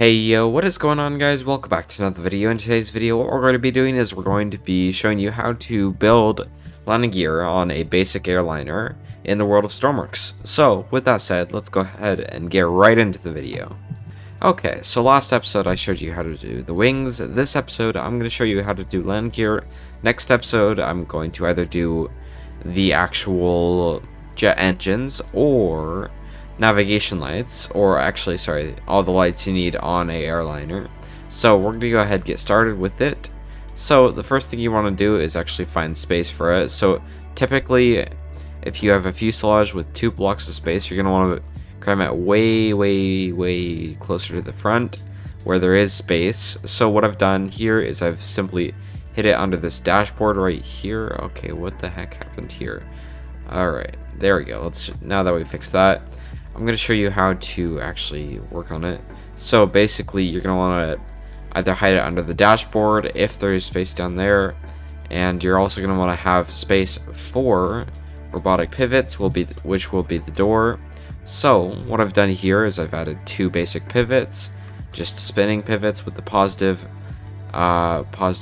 Hey yo, what is going on guys? Welcome back to another video. In today's video, what we're going to be doing is we're going to be showing you how to build landing gear on a basic airliner in the world of Stormworks. So, with that said, let's go ahead and get right into the video. Okay, so last episode I showed you how to do the wings. This episode I'm going to show you how to do land gear. Next episode I'm going to either do the actual jet engines or navigation lights, or actually, sorry, all the lights you need on a airliner. So we're gonna go ahead and get started with it. So the first thing you want to do is actually find space for it. So typically, if you have a fuselage with 2 blocks of space, you're gonna want to cram it way closer to the front where there is space. So what I've done here is I've simply hit it under this dashboard right here. Okay, what the heck happened here? Alright, there we go. Now that we fixed that, I'm going to show you how to actually work on it. So basically, you're going to want to either hide it under the dashboard if there is space down there, and you're also going to want to have space for robotic pivots, which will be the door. So what I've done here is I've added 2 basic pivots, just spinning pivots with the positive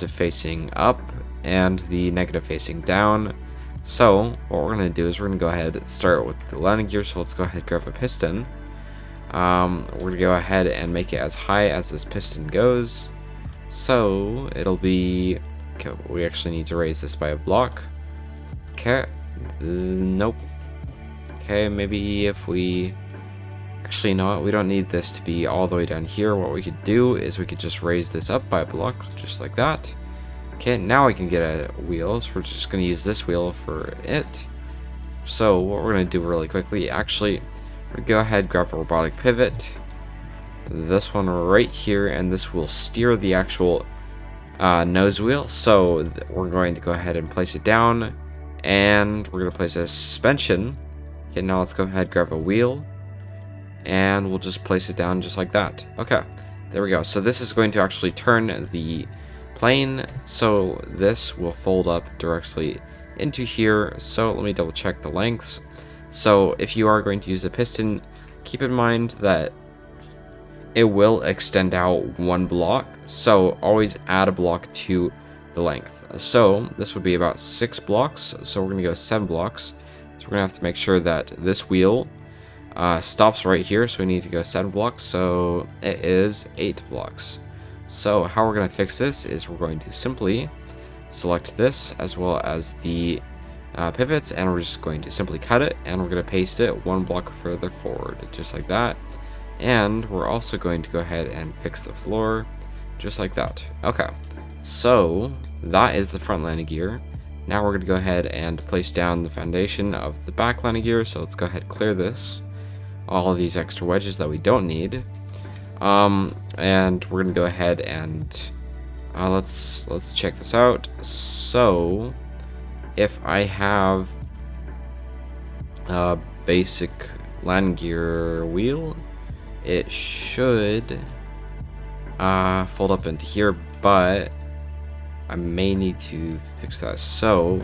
facing up and the negative facing down. So what we're going to do is we're going to go ahead and start with the landing gear. So let's go ahead and grab a piston. We're going to go ahead and make it as high as this piston goes. So it'll be, okay, we actually need to raise this by a block. Okay, nope. Okay, maybe if we, actually, you know what, we don't need this to be all the way down here. What we could do is we could just raise this up by a block, just like that. Okay, now I can get a wheel, so we're just going to use this wheel for it. So what we're going to do really quickly, actually, we're going to go ahead and grab a robotic pivot, this one right here, and this will steer the actual nose wheel. So we're going to go ahead and place it down, and we're going to place a suspension. Okay, now let's go ahead and grab a wheel, and we'll just place it down just like that. Okay, there we go. So this is going to actually turn the plane, so this will fold up directly into here. So let me double check the lengths. So if you are going to use the piston, keep in mind that it will extend out 1 block, so always add a block to the length. So this would be about 6 blocks, so we're going to go 7 blocks. So we're going to have to make sure that this wheel stops right here, so we need to go 7 blocks, so it is 8 blocks. So how we're going to fix this is we're going to simply select this as well as the pivots, and we're just going to simply cut it, and we're going to paste it 1 block further forward, just like that. And we're also going to go ahead and fix the floor, just like that. Okay, so that is the front landing gear. Now we're going to go ahead and place down the foundation of the back landing gear. So let's go ahead and clear this, all of these extra wedges that we don't need. And we're gonna go ahead and let's check this out. So if I have a basic landing gear wheel, it should fold up into here, but I may need to fix that. So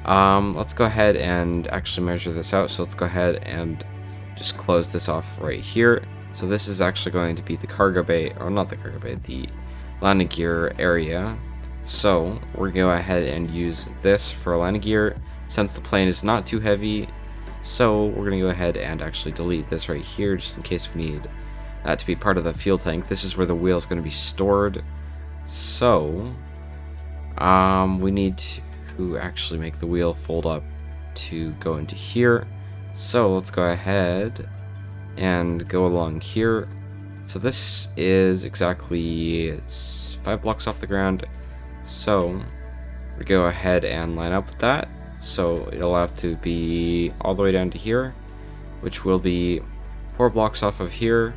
let's go ahead and actually measure this out. So let's go ahead and just close this off right here. So this is actually going to be the cargo bay, or not the cargo bay, the landing gear area. So we're going to go ahead and use this for landing gear since the plane is not too heavy. So we're going to go ahead and actually delete this right here just in case we need that to be part of the fuel tank. This is where the wheel is going to be stored. So we need to actually make the wheel fold up to go into here. So let's go ahead and go along here. So this is exactly 5 blocks off the ground, so we go ahead and line up with that. So it'll have to be all the way down to here, which will be 4 blocks off of here.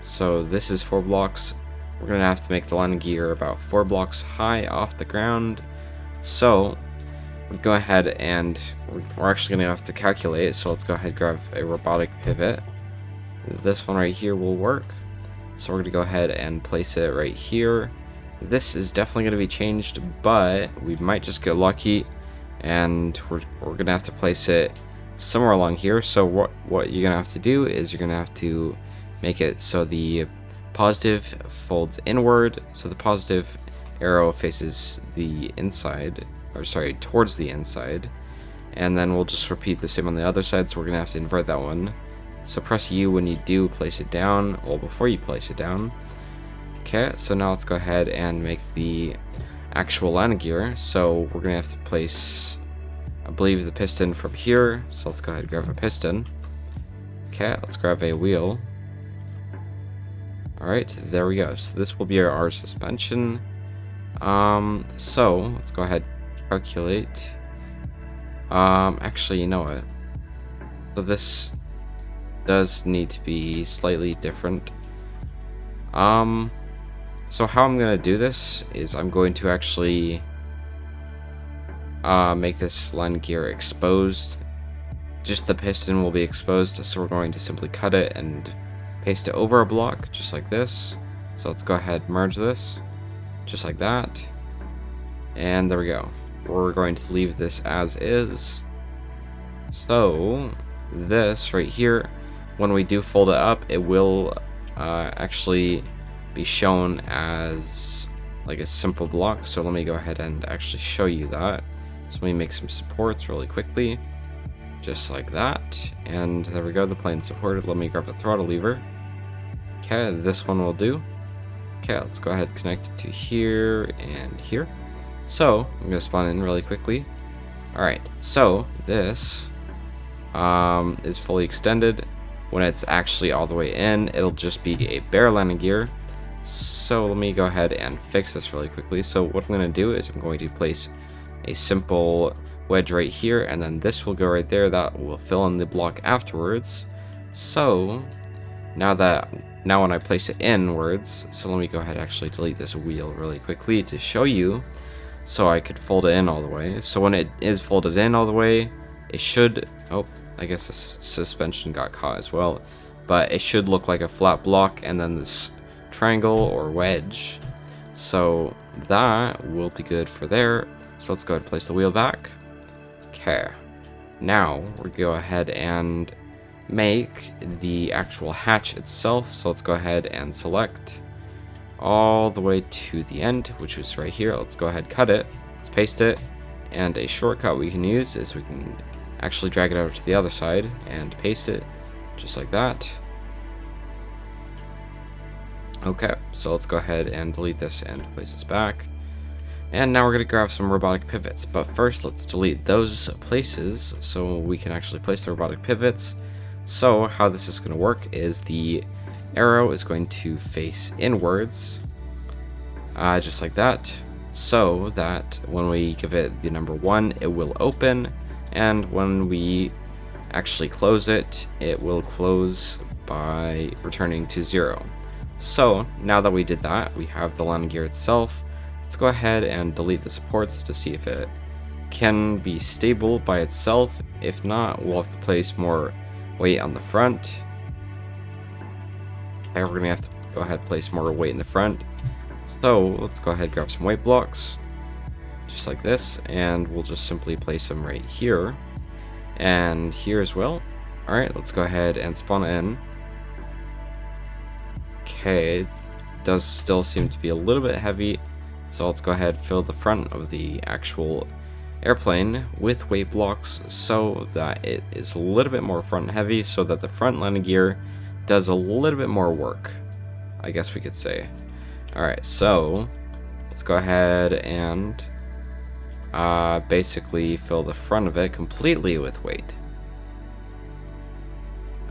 So this is 4 blocks. We're gonna have to make the landing gear about 4 blocks high off the ground. So we go ahead and we're actually gonna have to calculate. So let's go ahead and grab a robotic pivot. This one right here will work. So we're going to go ahead and place it right here. This is definitely going to be changed, but we might just get lucky, and we're going to have to place it somewhere along here. So what you're going to have to do is you're going to have to make it so the positive folds inward, so the positive arrow faces the inside, or sorry, towards the inside. And then we'll just repeat the same on the other side, so we're gonna have to invert that one. So press U when you do place it down, well, before you place it down. Okay, so now let's go ahead and make the actual landing gear. So we're gonna have to place, I believe, the piston from here. So let's go ahead and grab a piston. Okay, let's grab a wheel. Alright, there we go. So this will be our suspension. So let's go ahead and calculate. Actually, you know what? So this does need to be slightly different. So how I'm gonna do this is I'm going to actually make this landing gear exposed. Just the piston will be exposed, so we're going to simply cut it and paste it over a block, just like this. So let's go ahead and merge this, just like that. And there we go. We're going to leave this as is. So this right here, when we do fold it up, it will actually be shown as like a simple block. So let me go ahead and actually show you that. So let me make some supports really quickly, just like that. And there we go, the plane's supported. Let me grab the throttle lever. Okay, this one will do. Okay, let's go ahead and connect it to here and here. So I'm gonna spawn in really quickly. Alright, so this is fully extended. When it's actually all the way in, it'll just be a bare landing gear. So let me go ahead and fix this really quickly. So what I'm going to do is I'm going to place a simple wedge right here, and then this will go right there. That will fill in the block afterwards. So now when I place it inwards, so let me go ahead and actually delete this wheel really quickly to show you, so I could fold it in all the way. So when it is folded in all the way, it should, oh, I guess this suspension got caught as well, but it should look like a flat block and then this triangle or wedge. So that will be good for there. So let's go ahead and place the wheel back. Okay, now we're gonna go ahead and make the actual hatch itself. So let's go ahead and select all the way to the end, which is right here. Let's go ahead and cut it, let's paste it, and a shortcut we can use is we can actually drag it over to the other side and paste it just like that. Okay, so let's go ahead and delete this and place this back. And now we're going to grab some robotic pivots, but first let's delete those places so we can actually place the robotic pivots. So how this is going to work is the arrow is going to face inwards, just like that, so that when we give it the number 1, it will open, and when we actually close it, it will close by returning to 0. So now that we did that, we have the landing gear itself. Let's go ahead and delete the supports to see if it can be stable by itself. If not, we'll have to place more weight on the front. Okay, we're gonna have to go ahead and place more weight in the front. So let's go ahead and grab some weight blocks, just like this, and we'll just simply place them right here and here as well. Alright, let's go ahead and spawn in. Okay, it does still seem to be a little bit heavy, so let's go ahead and fill the front of the actual airplane with weight blocks so that it is a little bit more front heavy, so that the front landing gear does a little bit more work, I guess we could say. Alright, so let's go ahead and basically fill the front of it completely with weight.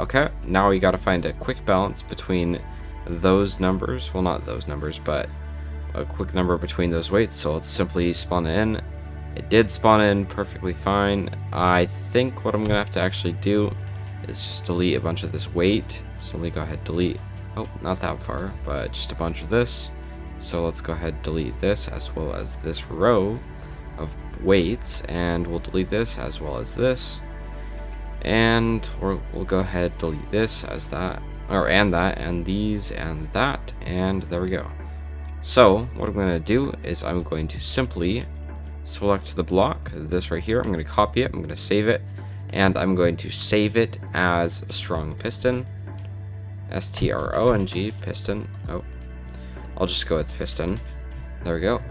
Okay, now we gotta find a quick balance between those numbers. Well, not those numbers, but a quick number between those weights. So let's simply spawn it in. It did spawn in perfectly fine. I think what I'm gonna have to actually do is just delete a bunch of this weight. So let me go ahead and delete, oh, not that far, but just a bunch of this. So let's go ahead and delete this as well as this row of weights, and we'll delete this as well as this, and we'll go ahead and delete this as that, and that, and these, and that, and there we go. So what I'm going to do is I'm going to simply select the block, this right here. I'm going to copy it, I'm going to save it, and I'm going to save it as a strong piston. strong, piston. Oh, I'll just go with piston. There we go.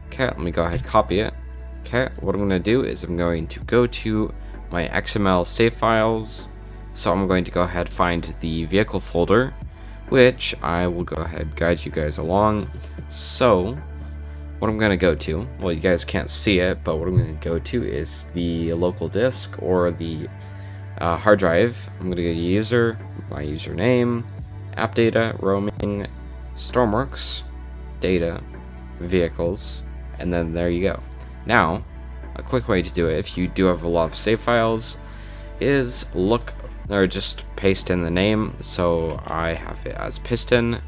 Okay, let me go ahead and copy it. Okay, what I'm going to do is I'm going to go to my XML save files. So I'm going to go ahead and find the vehicle folder, which I will go ahead and guide you guys along. So what I'm going to go to, well, you guys can't see it, but what I'm going to go to is the local disk or the hard drive. I'm going to go to user, my username, app data, roaming, Stormworks, data, vehicles, and then there you go. Now, a quick way to do it, if you do have a lot of save files, is look or just paste in the name. So I have it as piston,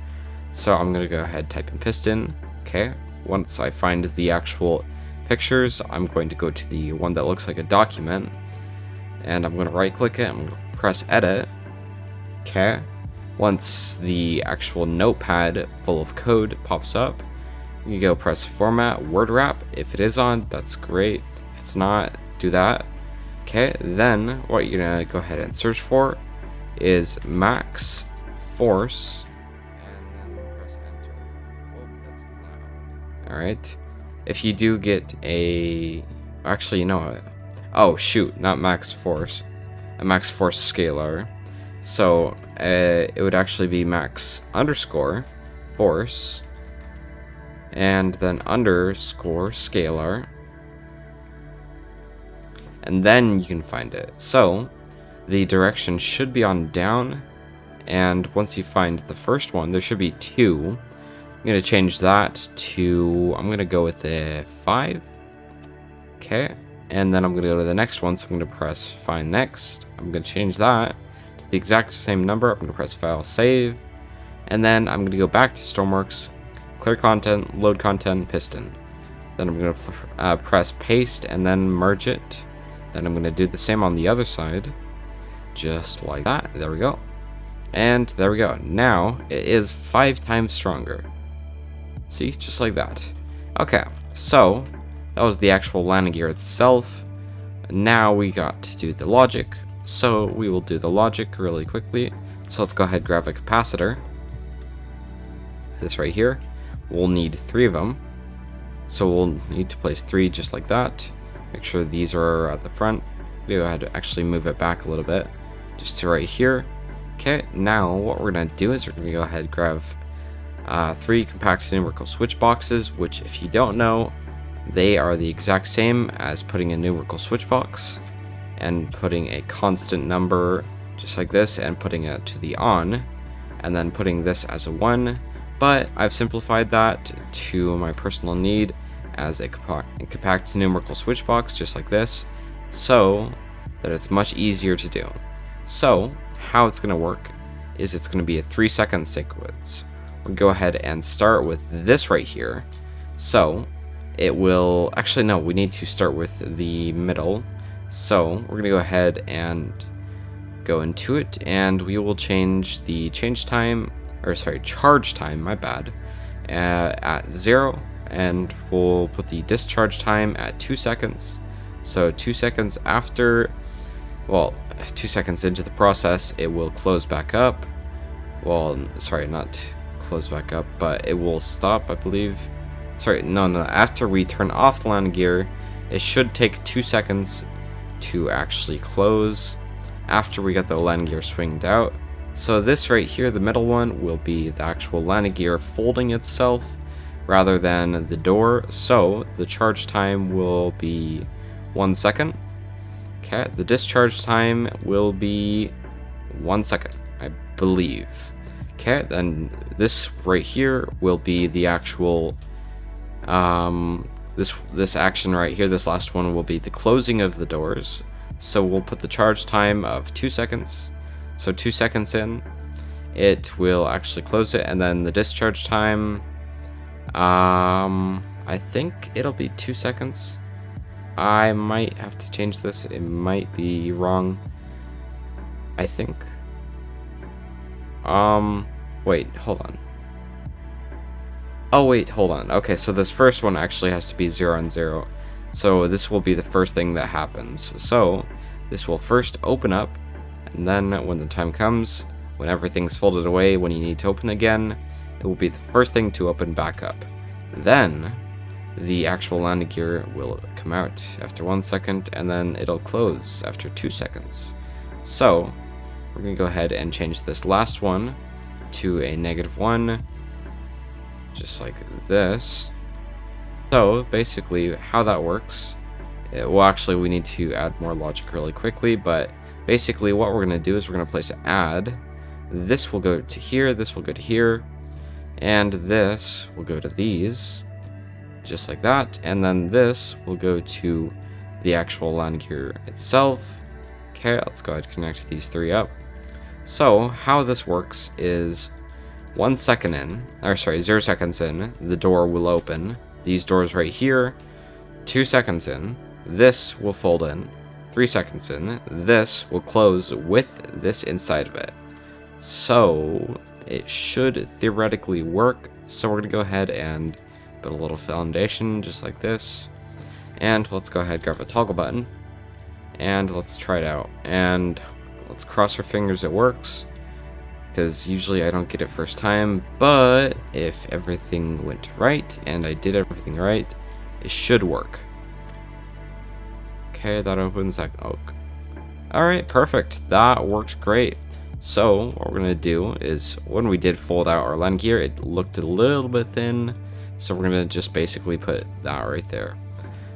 so I'm going to go ahead and type in piston. Okay, once I find the actual pictures, I'm going to go to the one that looks like a document, and I'm going to right click it, I'm going to press edit. Okay, once the actual notepad full of code pops up, you go press format word wrap. If it is on, that's great. If it's not, do that. Okay, then what you're gonna go ahead and search for is max force, and then press enter. Oh, that's loud. Alright, if you do get a, actually, you know what, oh shoot, not max force, a max force scalar. So it would actually be max underscore force, and then underscore scalar, and then you can find it. So the direction should be on down, and once you find the first one, there should be 2. I'm going to change that to, I'm going to go with a 5. Okay, and then I'm going to go to the next one, so I'm going to press find next. I'm going to change that to the exact same number. I'm going to press file save, and then I'm going to go back to Stormworks, clear content, load content, piston. Then I'm going to press paste and then merge it. Then I'm going to do the same on the other side, just like that. There we go. And there we go. Now it is 5 times stronger. See, just like that. Okay, so that was the actual landing gear itself. Now we got to do the logic. So we will do the logic really quickly. So let's go ahead and grab a capacitor. This right here. We'll need 3 of them. So we'll need to place 3 just like that. Make sure these are at the front. Go ahead and actually move it back a little bit, just to right here. Okay, now what we're gonna do is we're gonna go ahead and grab 3 compact numerical switch boxes, which, if you don't know, they are the exact same as putting a numerical switch box and putting a constant number just like this and putting it to the on, and then putting this as a 1. But I've simplified that to my personal need as a compact numerical switch box, just like this, so that it's much easier to do. So how it's going to work is it's going to be a 3-second sequence. We'll go ahead and start with this right here. So it will, actually no, we need to start with the middle. So we're going to go ahead and go into it, and we will change the charge time, my bad, at 0, and we'll put the discharge time at 2 seconds. So 2 seconds after, well, 2 seconds into the process, it will close back up. Well, sorry, not close back up, but it will stop, I believe. Sorry, no, after we turn off the landing gear, it should take 2 seconds to actually close after we get the landing gear swinged out. So this right here, the middle one, will be the actual landing gear folding itself rather than the door. So the charge time will be 1 second. Okay, the discharge time will be 1 second, I believe. Okay, then this right here will be the actual this action right here, this last one, will be the closing of the doors. So we'll put the charge time of 2 seconds. So 2 seconds in, it will actually close it, and then the discharge time, I think it'll be 2 seconds. I might have to change this, it might be wrong, I think. Wait, hold on. Oh wait, hold on. Okay, so this first one actually has to be 0 and 0. So this will be the first thing that happens. So this will first open up, and then when the time comes, when everything's folded away, when you need to open again, it will be the first thing to open back up. Then the actual landing gear will come out after 1 second, and then it'll close after 2 seconds. So we're going to go ahead and change this last one to a -1, just like this. So basically how that works, well, actually we need to add more logic really quickly, but basically what we're going to do is we're going to place an add. This will go to here, this will go to here, and this will go to these, just like that, and then this will go to the actual landing gear itself. Okay, let's go ahead and connect these 3 up. So how this works is 1 second in, or sorry, 0 seconds in, the door will open. These doors right here. 2 seconds in, this will fold in. 3 seconds in, this will close with this inside of it. So it should theoretically work. So we're gonna go ahead and put a little foundation just like this, and let's go ahead and grab a toggle button, and let's try it out, and let's cross our fingers it works, because usually I don't get it first time, but if everything went right and I did everything right, it should work. Okay, that opens that. Oh, alright, perfect. That worked great. So what we're gonna do is, when we did fold out our landing gear, it looked a little bit thin, so we're gonna just basically put that right there.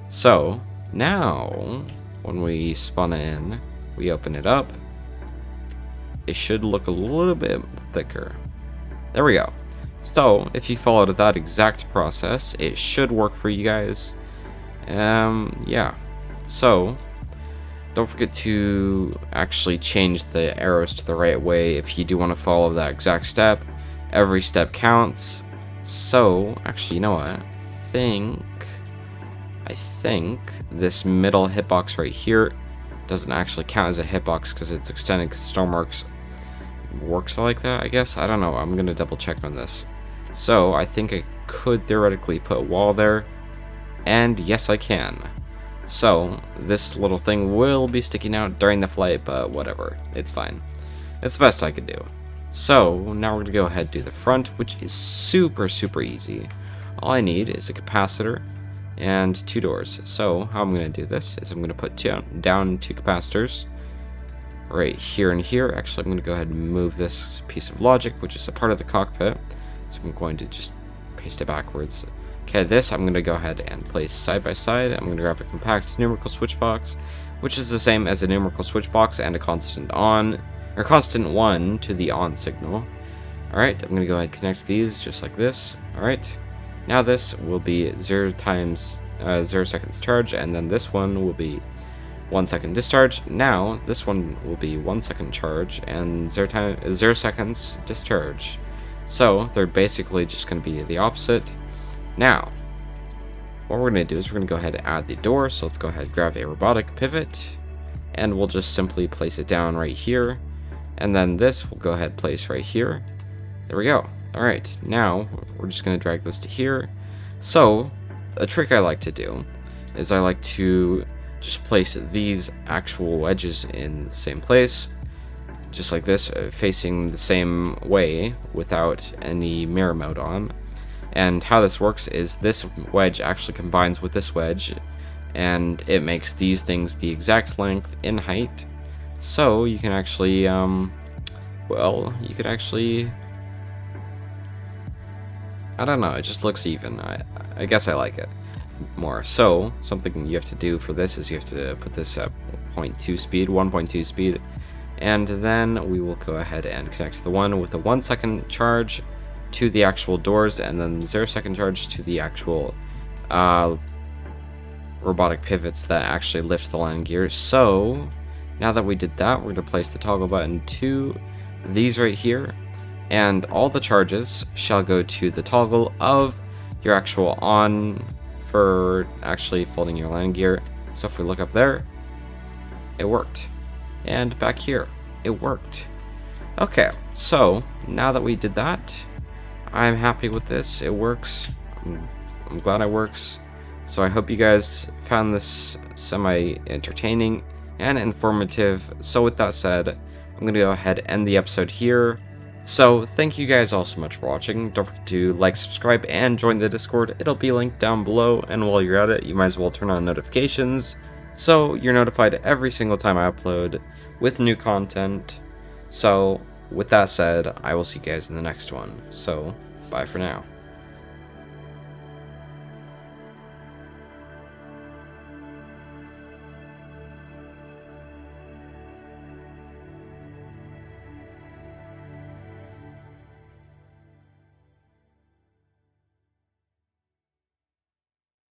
So now when we spawn it in, we open it up, it should look a little bit thicker. There we go. So if you followed that exact process, it should work for you guys. Yeah, so don't forget to actually change the arrows to the right way if you do want to follow that exact step. Every step counts. So actually, you know what, I think this middle hitbox right here doesn't actually count as a hitbox because it's extended, because Stormworks works like that, I guess. I don't know, I'm gonna double check on this. So I think I could theoretically put a wall there, and yes I can. So this little thing will be sticking out during the flight, but whatever, it's fine. It's the best I could do. So now we're gonna go ahead and do the front, which is super easy. All I need is a capacitor and 2 doors. So how I'm gonna do this is I'm gonna put down 2 capacitors right here and here. Actually, I'm gonna go ahead and move this piece of logic, which is a part of the cockpit. So I'm going to just paste it backwards. Okay, this I'm gonna go ahead and place side by side. I'm gonna grab a compact numerical switch box, which is the same as a numerical switch box, and a constant on, or constant 1 to the on signal. Alright, I'm gonna go ahead and connect these just like this. Alright, now this will be 0 seconds charge, and then this one will be 1 second discharge. Now this one will be 1 second charge and 0 seconds discharge. So they're basically just going to be the opposite. Now what we're going to do is we're going to go ahead and add the door. So let's go ahead and grab a robotic pivot, and we'll just simply place it down right here, and then this we'll go ahead and place right here. There we go. Alright, now we're just going to drag this to here. So a trick I like to do is I like to just place these actual wedges in the same place, just like this, facing the same way without any mirror mode on. And how this works is this wedge actually combines with this wedge, and it makes these things the exact length in height. So you can actually, well, you could actually, I don't know, it just looks even. I guess I like it more. So something you have to do for this is you have to put this at 1.2 speed, and then we will go ahead and connect the one with a 1 second charge to the actual doors, and then 0 second charge to the actual robotic pivots that actually lift the landing gear. So now that we did that, we're going to place the toggle button to these right here, and all the charges shall go to the toggle of your actual on for actually folding your landing gear. So if we look up there, it worked, and back here it worked. Okay, so now that we did that, I'm happy with this. It works. I'm glad it works. So I hope you guys found this semi entertaining and informative. So with that said, I'm going to go ahead and end the episode here. So, thank you guys all so much for watching. Don't forget to like, subscribe, and join the Discord. It'll be linked down below, and while you're at it, you might as well turn on notifications, so you're notified every single time I upload with new content. So, with that said, I will see you guys in the next one. So, bye for now.